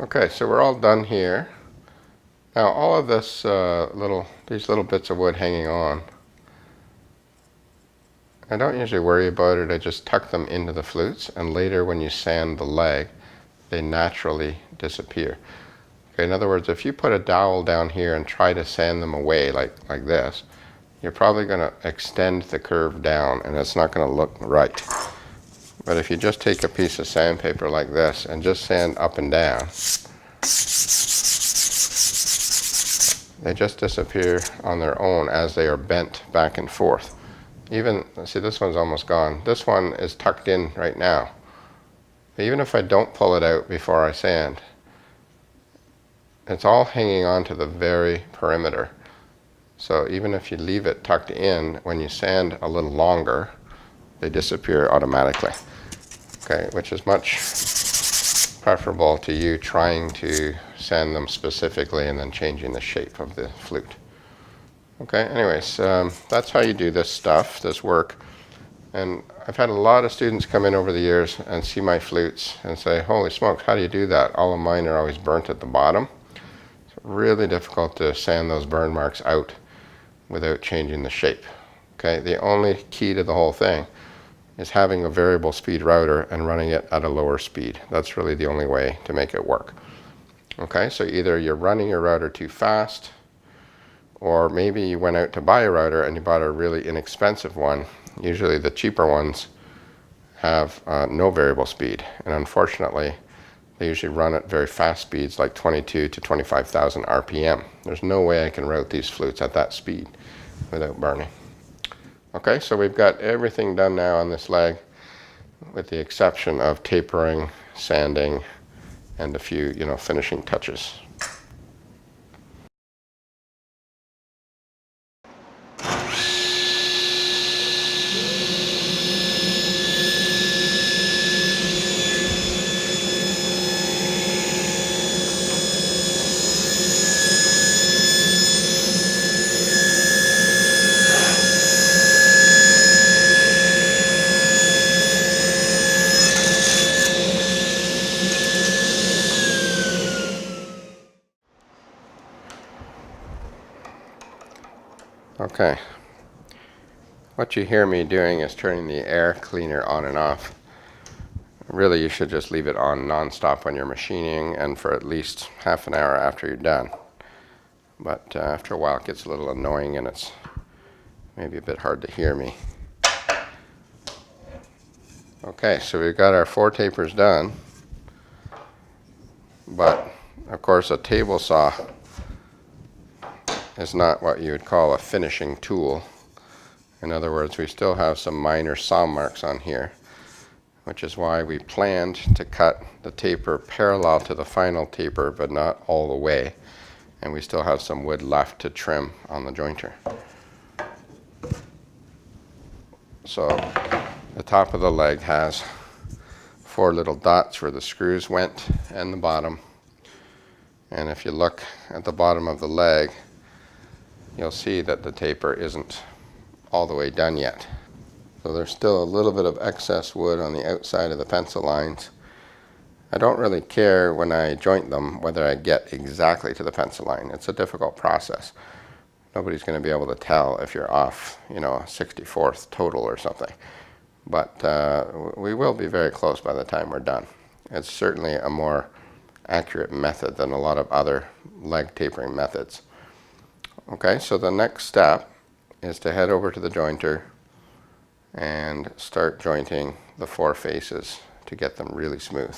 Okay, so we're all done here. Now all of this these little bits of wood hanging on, I don't usually worry about it. I just tuck them into the flutes, and later when you sand the leg, they naturally disappear. Okay, in other words, if you put a dowel down here and try to sand them away like this, you're probably going to extend the curve down and it's not going to look right. But if you just take a piece of sandpaper like this and just sand up and down, they just disappear on their own as they are bent back and forth. Even, see, this one's almost gone. This one is tucked in right now. Even if I don't pull it out before I sand, it's all hanging on to the very perimeter. So even if you leave it tucked in, when you sand a little longer, they disappear automatically. Okay, which is much preferable to you trying to sand them specifically and then changing the shape of the flute. Okay, anyways, that's how you do this stuff, this work. And I've had a lot of students come in over the years and see my flutes and say, holy smokes, how do you do that? All of mine are always burnt at the bottom. It's really difficult to sand those burn marks out without changing the shape. Okay, the only key to the whole thing is having a variable speed router and running it at a lower speed. That's really the only way to make it work. Okay, so either you're running your router too fast, or maybe you went out to buy a router and you bought a really inexpensive one. Usually the cheaper ones have no variable speed, and unfortunately they usually run at very fast speeds like 22 to 25,000 RPM. There's no way I can route these flutes at that speed without burning. Okay, so we've got everything done now on this leg with the exception of tapering, sanding, and a few, finishing touches. Okay, what you hear me doing is turning the air cleaner on and off. Really, you should just leave it on non-stop when you're machining and for at least half an hour after you're done. But after a while it gets a little annoying and it's maybe a bit hard to hear me. Okay, so we've got our 4 tapers done, but of course a table saw is not what you would call a finishing tool. In other words, we still have some minor saw marks on here, which is why we planned to cut the taper parallel to the final taper, but not all the way. And we still have some wood left to trim on the jointer. So the top of the leg has 4 little dots where the screws went and the bottom. And if you look at the bottom of the leg, you'll see that the taper isn't all the way done yet. So there's still a little bit of excess wood on the outside of the pencil lines. I don't really care when I joint them whether I get exactly to the pencil line. It's a difficult process. Nobody's going to be able to tell if you're off, a 64th total or something. But we will be very close by the time we're done. It's certainly a more accurate method than a lot of other leg tapering methods. Okay, so the next step is to head over to the jointer and start jointing the 4 faces to get them really smooth.